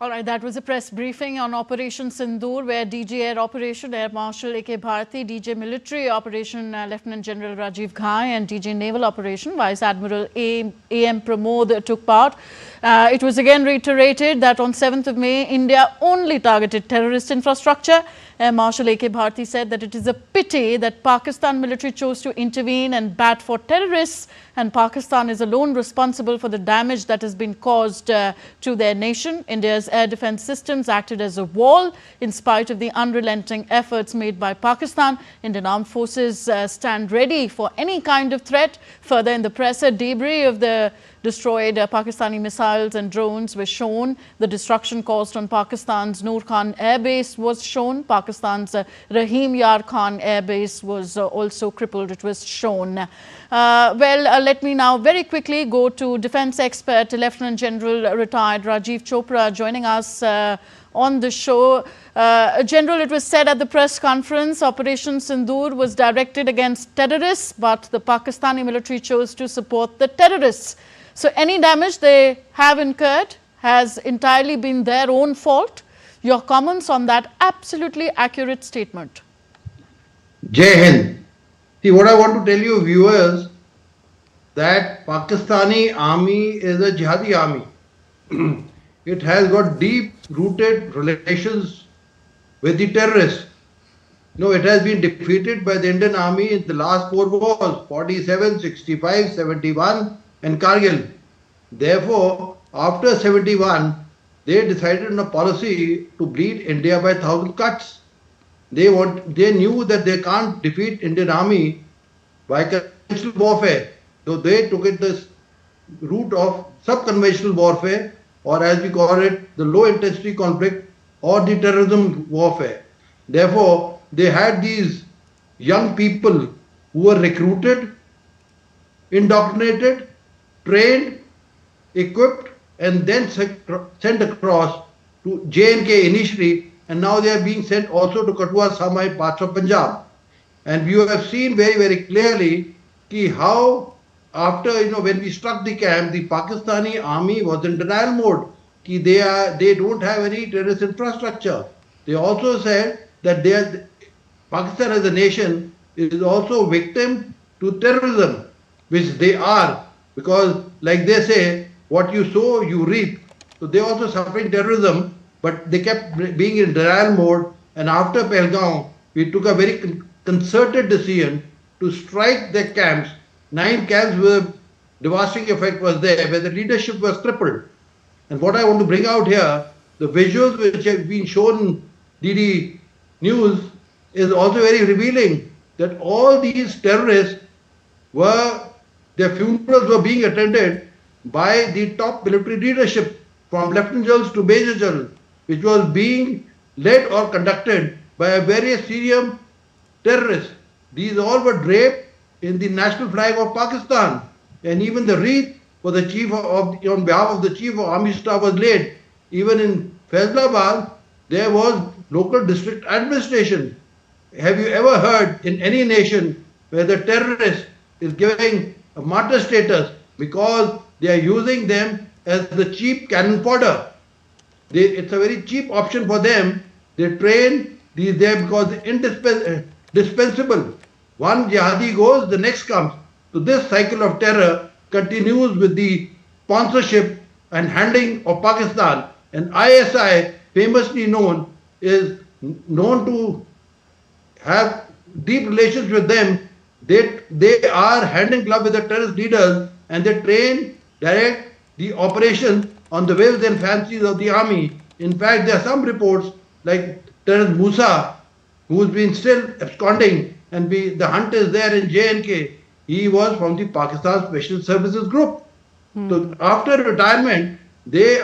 All right, that was a press briefing on Operation Sindoor, where DG Air Operation Air Marshal A.K. Bharati, DG Military Operation Lieutenant General Rajeev Ghai, and DG Naval Operation Vice Admiral A.M. Pramod took part. It was again reiterated that on 7th of May, India only targeted terrorist infrastructure. Air Marshal A.K. Bharati said that it is a pity that Pakistan military chose to intervene and bat for terrorists, and Pakistan is alone responsible for the damage that has been caused to their nation. India's air defense systems acted as a wall in spite of the unrelenting efforts made by Pakistan. Indian armed forces stand ready for any kind of threat. Further, in the press, a debris of the destroyed Pakistani missiles and drones were shown. The destruction caused on Pakistan's Noor Khan Air Base was shown. Pakistan's Rahim Yar Khan Air Base was also crippled. It was shown. Let me now very quickly go to defense expert, Lieutenant General retired Rajeev Chopra, joining us on the show. General, it was said at the press conference, Operation Sindoor was directed against terrorists, but the Pakistani military chose to support the terrorists. So any damage they have incurred has entirely been their own fault. Your comments on that absolutely accurate statement? Jai Hind. See, what I want to tell you, viewers, that Pakistani army is a Jihadi army. It has got deep-rooted relations with the terrorists. No, it has been defeated by the Indian army in the last 4 wars, 47, 65, 71 and Kargil. Therefore, after 71, they decided on a policy to bleed India by 1,000 cuts. They knew that they can't defeat Indian army by conventional warfare. So they took it this route of sub-conventional warfare, or as we call it, the low-intensity conflict or the terrorism warfare. Therefore, they had these young people who were recruited, indoctrinated, trained, equipped, and then sent across to J&K initially, and now they are being sent also to Kathua, Samai, parts of Punjab. And you have seen very, very clearly how after, when we struck the camp, the Pakistani army was in denial mode. They don't have any terrorist infrastructure. They also said that Pakistan as a nation is also victim to terrorism, which they are, because like they say, what you sow, you reap. So they also suffering terrorism, but they kept being in denial mode. And after Pahalgam, we took a very concerted decision to strike their camps. 9 camps where devastating effect was there, where the leadership was crippled. And what I want to bring out here, the visuals which have been shown DD News is also very revealing, that all these terrorists their funerals were being attended by the top military leadership, from lieutenant generals to major general, which was being led or conducted by a various Syrian terrorists. These all were draped in the national flag of Pakistan, and even the wreath for the on behalf of the Chief of Army Staff was laid. Even in Faisalabad, there was local district administration. Have you ever heard in any nation where the terrorist is giving a martyr status because they are using them as the cheap cannon fodder? It's a very cheap option for them. They train these there because indispensable. One jihadi goes, the next comes. So this cycle of terror continues with the sponsorship and handling of Pakistan. And ISI, famously known, is known to have deep relations with them. They are hand in glove with the terrorist leaders, and they direct the operations on the whims and fancies of the army. In fact, there are some reports like terrorist Musa, who has been still absconding, and the hunt is there in J&K. He was from the Pakistan Special Services Group. So after retirement, they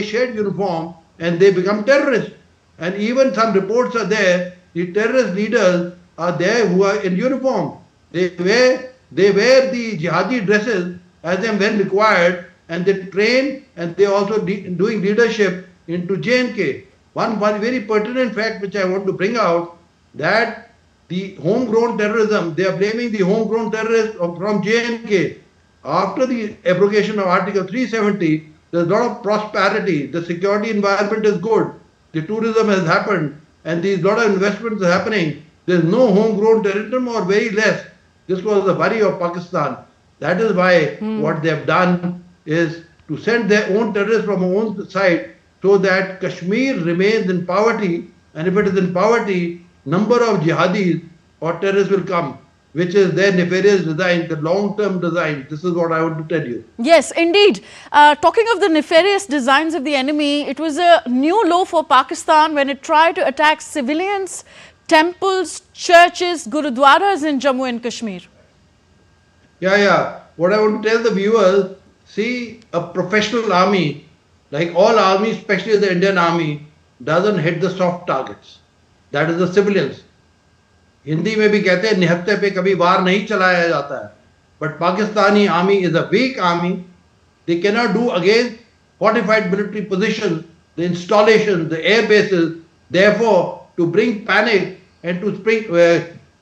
shed uniform and they become terrorists. And even some reports are there, the terrorist leaders are there who are in uniform. They wear the jihadi dresses as and when required, and they train, and they also doing leadership into J&K. One very pertinent fact which I want to bring out, that the homegrown terrorism, they are blaming the homegrown terrorists from J&K. After the abrogation of Article 370, there's a lot of prosperity, the security environment is good, the tourism has happened, and there's a lot of investments happening. There's no homegrown terrorism or very less. This was the worry of Pakistan. That is why what they have done is to send their own terrorists from our own side so that Kashmir remains in poverty, and if it is in poverty, number of jihadis or terrorists will come, which is their nefarious design, the long-term design. This is what I want to tell you. Yes, indeed. Talking of the nefarious designs of the enemy, it was a new low for Pakistan when it tried to attack civilians, temples, churches, gurudwaras in Jammu and Kashmir. Yeah. What I want to tell the viewers, see, a professional army, like all armies, especially the Indian Army, doesn't hit the soft targets. That is the civilians. Hindi में भी कहते हैं निहत्थे पे कभी वार नहीं चलाया जाता है. But Pakistani army is a weak army. They cannot do against fortified military positions, the installations, the air bases. Therefore, to bring panic and to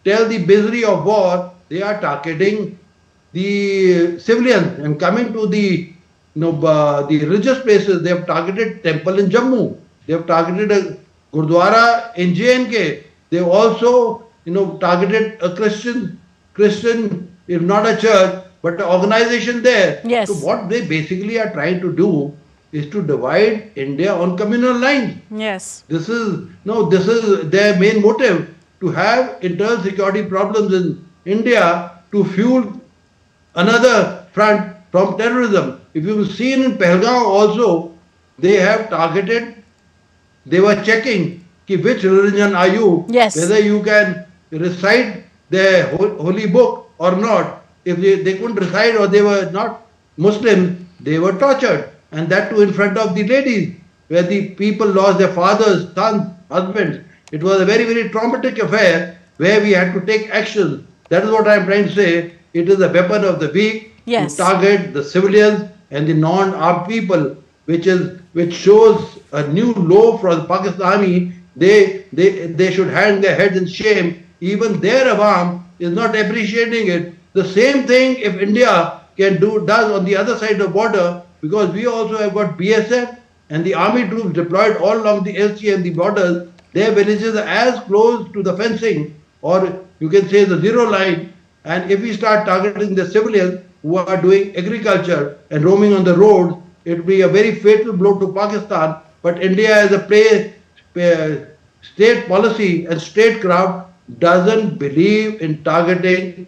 tell the misery of war, they are targeting the civilians. And coming to the the religious places, they have targeted temple in Jammu. They have targeted a Gurdwara in JNK. They have also targeted a Christian, if not a church, but an organization there. Yes. So what they basically are trying to do is to divide India on communal lines. Yes. This is their main motive, to have internal security problems in India to fuel another front from terrorism. If you've seen in Pahalgam also, they have targeted, they were checking which religion are you, yes, whether you can recite their holy book or not. If they couldn't recite or they were not Muslim, they were tortured. And that too in front of the ladies, where the people lost their fathers, sons, husbands. It was a very, very traumatic affair where we had to take action. That is what I am trying to say. It is a weapon of the weak, yes, to target the civilians and the non-armed people, which shows a new low for the Pakistan Army. They should hang their heads in shame. Even their Awam is not appreciating it. The same thing if India does on the other side of the border, because we also have got BSF and the army troops deployed all along the LC and the borders. Their villages are as close to the fencing, or you can say the zero line. And if we start targeting the civilians who are doing agriculture and roaming on the roads, it will be a very fatal blow to Pakistan. But India as a state policy and statecraft doesn't believe in targeting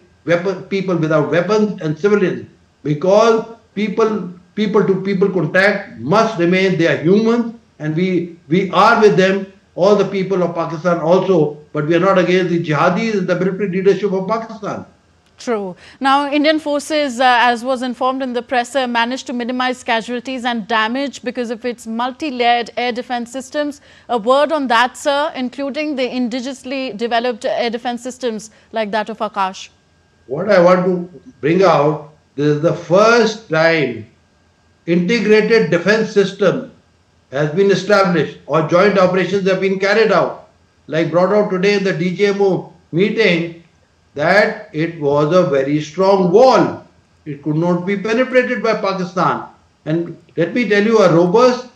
people without weapons and civilians, because people to people contact must remain. They are humans, and we are with them, all the people of Pakistan also, but we are not against the jihadis and the military leadership of Pakistan. True. Now, Indian forces, as was informed in the press, managed to minimize casualties and damage because of its multi-layered air defense systems. A word on that, sir, including the indigenously developed air defense systems like that of Akash. What I want to bring out, this is the first time integrated defense system has been established or joint operations have been carried out. Like brought out today in the DGMO meeting, that it was a very strong wall. It could not be penetrated by Pakistan. And let me tell you, a robust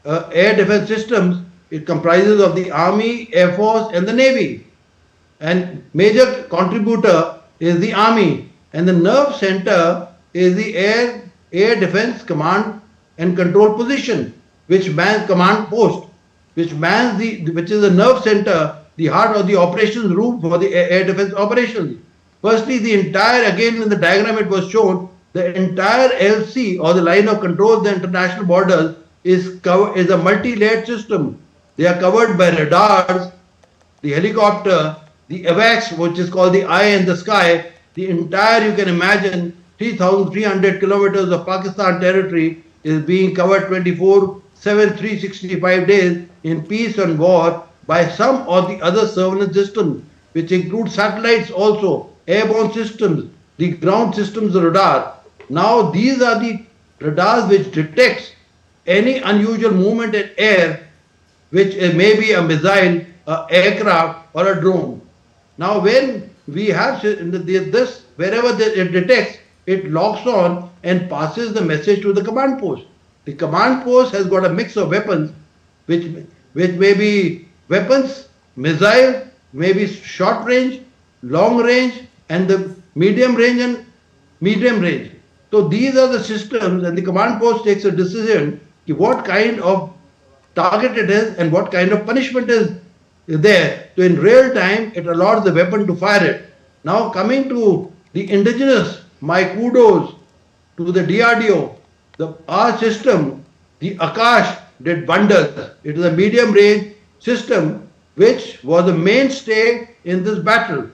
air defense systems, it comprises of the Army, Air Force and the Navy. And major contributor is the Army. And the nerve center is the Air Defense Command and Control Position, which mans command post, which is the nerve center, the heart of the operations room for the air defense operations. Firstly, the entire, again in the diagram it was shown, the entire LC or the line of control, the international borders is a multi-layered system. They are covered by radars, the helicopter, the AWACS, which is called the eye in the sky. The entire, you can imagine, 3,300 kilometers of Pakistan territory is being covered 24/7, 365 days in peace and war by some or the other surveillance systems, which include satellites also, airborne systems, the ground systems radar. Now these are the radars which detects any unusual movement in air, which may be a missile, an aircraft or a drone. Now when we have this, wherever it detects, it locks on and passes the message to the command post. The command post has got a mix of weapons, which may be weapons, missile, maybe short range, long range, and the medium range and medium range. So these are the systems, and the command post takes a decision what kind of target it is and what kind of punishment is there. So in real time, it allows the weapon to fire it. Now coming to the indigenous, my kudos to the DRDO, our system, the Akash did wonders. It is a medium range system which was a mainstay in this battle.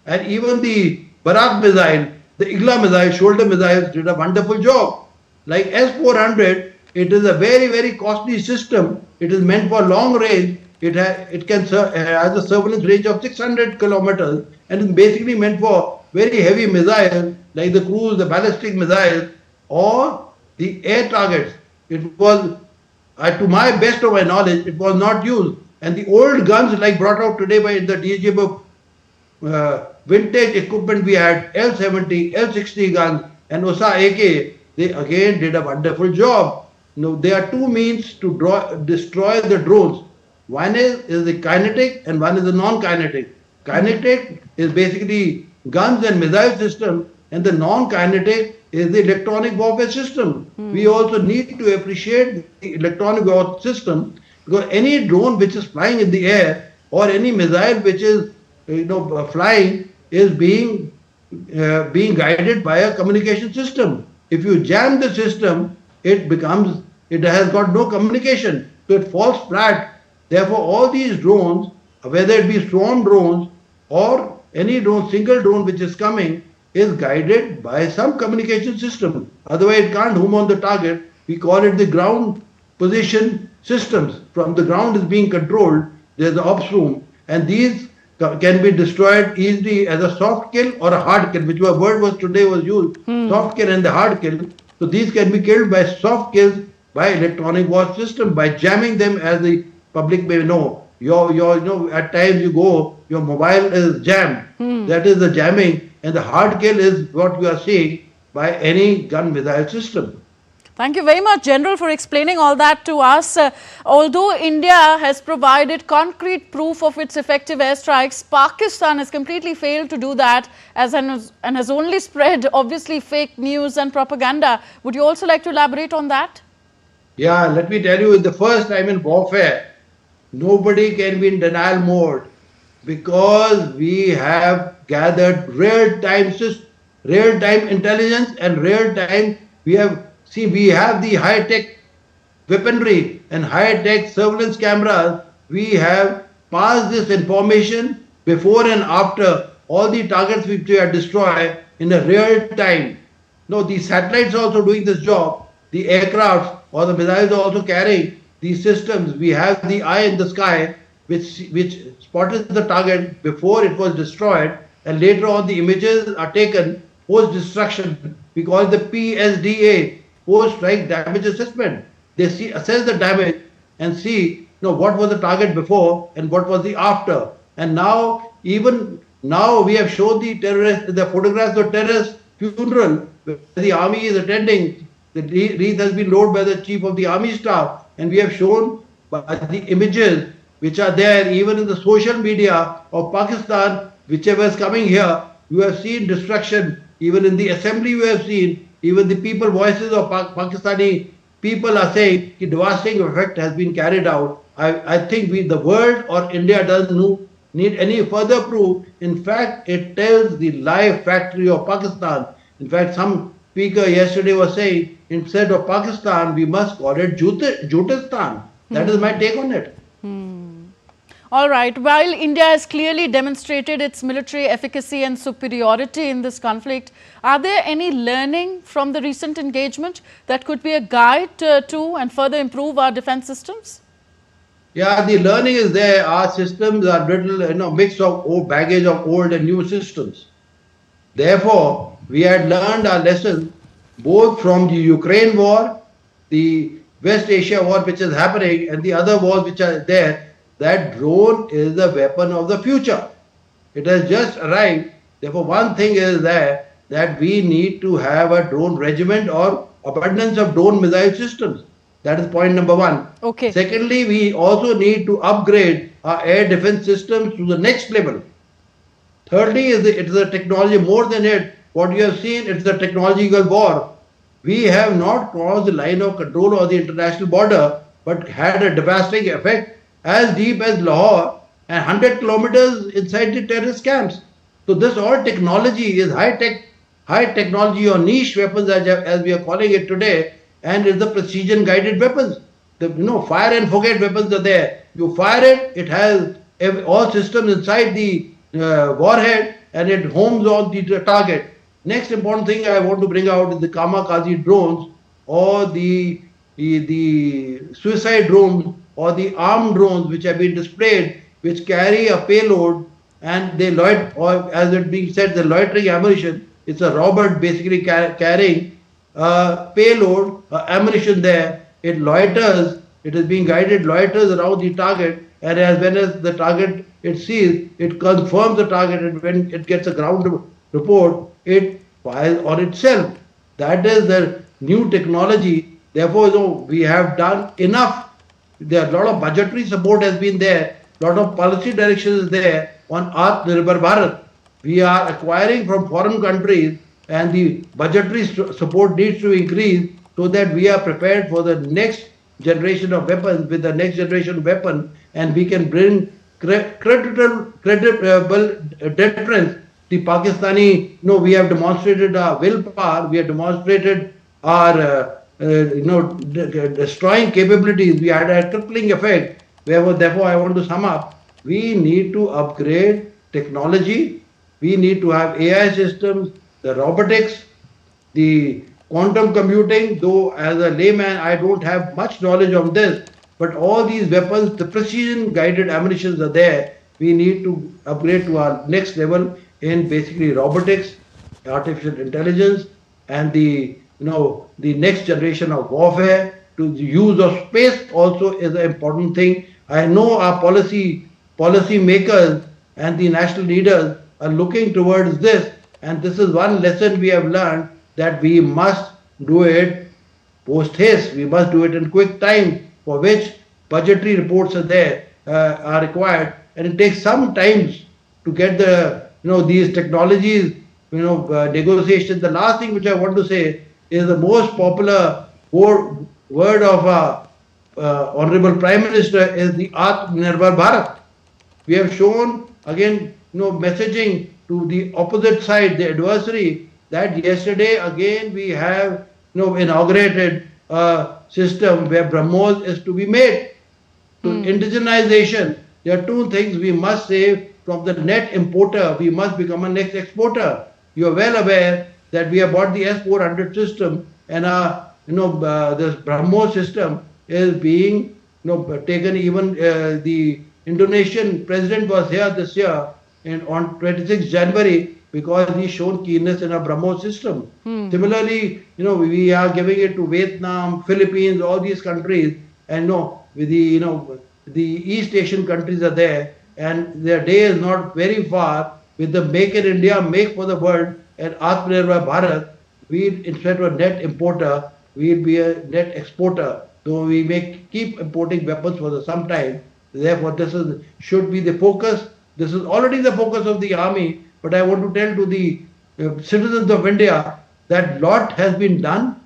And even the Barak missile, the Igla missile, shoulder missiles did a wonderful job. Like S-400, it is a very, very costly system. It is meant for long range. It has a surveillance range of 600 kilometers and is basically meant for very heavy missiles like the cruise, the ballistic missiles, or the air targets. It was, to my best of my knowledge, it was not used. And the old guns like brought out today by the DGB vintage equipment we had, L-70, L-60 guns and USA AK, they again did a wonderful job. Now, there are two means to destroy the drones. One is the kinetic and one is the non-kinetic. Kinetic is basically guns and missile system, and the non-kinetic is the electronic warfare system. We also need to appreciate the electronic warfare system, because any drone which is flying in the air or any missile which is flying is being guided by a communication system. If you jam the system, it has got no communication, so it falls flat. Therefore, all these drones, whether it be swarm drones or any drone, single drone which is coming, is guided by some communication system. Otherwise, it can't home on the target. We call it the ground position systems. From the ground is being controlled. There's the ops room, and these can be destroyed easily as a soft kill or a hard kill, which word was today was used, soft kill and the hard kill. So these can be killed by soft kills by electronic war system, by jamming them, as the public may know. At times you go, your mobile is jammed. That is the jamming, and the hard kill is what we are seeing by any gun missile system. Thank you very much, General, for explaining all that to us. Although India has provided concrete proof of its effective airstrikes, Pakistan has completely failed to do that and has only spread, obviously, fake news and propaganda. Would you also like to elaborate on that? Yeah, let me tell you, it's the first time in warfare, nobody can be in denial mode, because we have gathered real-time intelligence and real-time, we have the high-tech weaponry and high-tech surveillance cameras. We have passed this information before and after all the targets which we have destroyed in a real time. No, the satellites are also doing this job. The aircrafts or the missiles are also carrying these systems. We have the eye in the sky which spotted the target before it was destroyed, and later on the images are taken post-destruction. We call it the PSDA, post-strike damage assessment. They assess the damage and see what was the target before and what was the after. And now, even now, we have shown the photographs of terrorist funeral where the army is attending. The wreath has been lowered by the chief of the army staff, and we have shown by the images which are there even in the social media of Pakistan, whichever is coming here. You have seen destruction. Even in the assembly you have seen, even the people voices of Pakistani people are saying the devastating effect has been carried out. I think the world or India doesn't need any further proof. In fact, it tells the live factory of Pakistan. In fact, some speaker yesterday was saying, instead of Pakistan, we must call it Jutistan. That is my take on it. All right. While India has clearly demonstrated its military efficacy and superiority in this conflict, are there any learning from the recent engagement that could be a guide to and further improve our defense systems? Yeah, the learning is there. Our systems are little, mix of old baggage of old and new systems. Therefore, we had learned our lessons both from the Ukraine war, the West Asia war which is happening, and the other wars which are there. That drone is the weapon of the future. It has just arrived. Therefore, one thing is that we need to have a drone regiment or abundance of drone missile systems. That is point number one. Okay. Secondly, we also need to upgrade our air defense systems to the next level. Thirdly, it is a technology. More than it, what you have seen, it's a technological war. We have not crossed the line of control of the international border, but had a devastating effect as deep as Lahore and 100 kilometers inside the terrorist camps. So this all technology is high technology or niche weapons as we are calling it today, and it's the precision guided weapons. The fire and forget weapons are there. You fire it, it has all systems inside the warhead, and it homes on the target. Next important thing I want to bring out is the kamikaze drones, or the suicide drones, or the armed drones which have been displayed, which carry a payload, and they or as it being said, the loitering ammunition. It's a robot basically carrying payload, ammunition there. It loiters, it is being guided, loiters around the target, and when as the target it sees, it confirms the target, and when it gets a ground report, it fires on itself. That is the new technology. Therefore, we have done enough. There are a lot of budgetary support has been there, a lot of policy direction is there on Atmanirbhar Bharat. We are acquiring from foreign countries, and the budgetary support needs to increase so that we are prepared for the next generation of weapons with the next generation weapon, and we can bring credible deterrence. The Pakistani, we have demonstrated our willpower, we have demonstrated our, destroying capabilities. We had a crippling effect. Therefore, I want to sum up. We need to upgrade technology. We need to have AI systems, the robotics, the quantum computing, though as a layman, I don't have much knowledge on this, but all these weapons, the precision guided ammunitions are there. We need to upgrade to our next level in basically robotics, artificial intelligence, and the next generation of warfare. To the use of space also is an important thing. I know our policy makers and the national leaders are looking towards this, and this is one lesson we have learned, that we must do it post haste. We must do it in quick time, for which budgetary reports are required, and it takes some time to get these technologies negotiations. The last thing which I want to say is the most popular word of Honorable Prime Minister is the Atmanirbhar Bharat. We have shown again messaging to the opposite side, the adversary, that yesterday again we have inaugurated a system where BrahMos is to be made. To indigenization, there are two things we must say. From the net importer, we must become a next exporter. You are well aware that we have bought the S-400 system, and this BrahMos system is being taken. Even the Indonesian president was here this year on 26 January because he's shown keenness in a BrahMos system. Similarly, we are giving it to Vietnam, Philippines, all these countries, and with the East Asian countries are there, and their day is not very far with the Make in India, Make for the World, and Atmanirbhar Bharat. We, instead of a net importer, we'll be a net exporter. So we may keep importing weapons for some time. Therefore, this should be the focus. This is already the focus of the army. But I want to tell to the citizens of India that lot has been done,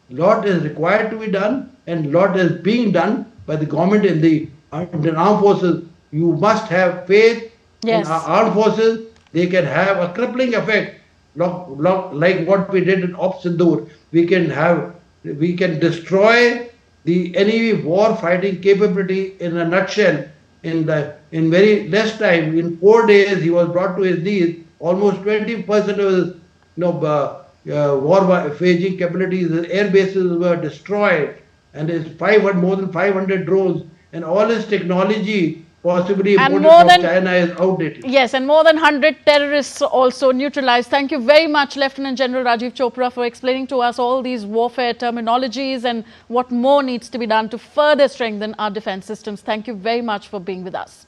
lot is required to be done, and lot is being done by the government in the armed forces. You must have faith in our armed forces. They can have a crippling effect, like what we did in Operation Sindoor. We can destroy the enemy war fighting capability in a nutshell. In very less time, in 4 days, he was brought to his knees. Almost 20% of his war waging capabilities, his air bases were destroyed, and his more than 500 drones, and all his technology possibly imported from China is outdated. Yes, and more than 100 terrorists also neutralized. Thank you very much, Lieutenant General Rajeev Chopra, for explaining to us all these warfare terminologies and what more needs to be done to further strengthen our defense systems. Thank you very much for being with us.